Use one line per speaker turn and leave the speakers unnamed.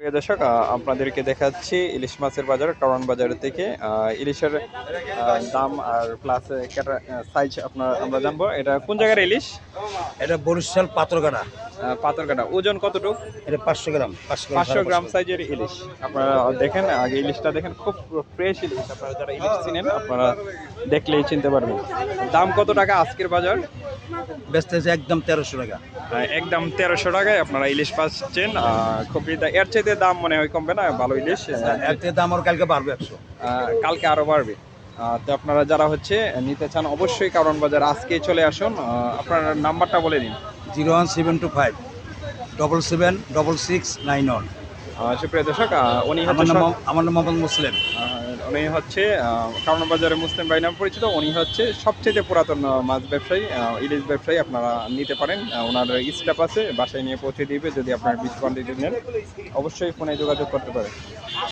প্রিয় দর্শক, আপনাদেরকে দেখাচ্ছি ইলিশ মাছের বাজার কারওয়ান বাজার থেকে। ইলিশের দাম আর প্লাস সাইজ আমরা জানবো। এটা কোন জায়গার ইলিশ?
এটা বরিশাল পাথরঘাটা।
পাথরঘাটা। ওজন কতটুক?
এটা 500 গ্রাম,
500 গ্রাম সাইজের ইলিশ। আপনারা দেখেন, আগে ইলিশটা দেখেন, খুব ফ্রেশ ইলিশ। আপনারা যারা ইলিশ চিনেন আপনারা দেখলেই চিনতে পারবেন। দাম কত টাকা আজকের বাজার?
বেচতে আছে একদম 1300 টাকা।
একদম 1300 টাকায় আপনারা ইলিশ পাচ্ছেন। খুবই এর চাইতে দাম মনে হয় কমবে না? ভালো ইলিশ।
এর থেকে দাম আর কালকে বাড়বে 100।
কালকে আরো বাড়বে। তো আপনারা যারা নিতে চান অবশ্যই কারওয়ান বাজার আজকে চলে আসুন। আপনার নাম্বারটা বলে দিন।
01725 776691।
সুপ্রিয় দর্শক, উনি
আমার নাম মোহাম্মদ মুসলিম।
উনি কারওয়ান বাজারে মুসলিম ভাই নাম পরিচিত। উনি সবচেয়ে পুরাতন মাছ ব্যবসায়ী, ইলিশ ব্যবসায়ী। আপনারা নিতে পারেন। ওনার স্টাফ আছে, বাসায় নিয়ে পৌঁছে দিবে। যদি আপনার 20 কোয়ান্টিটি নেন অবশ্যই ফোনে যোগাযোগ করতে পারেন।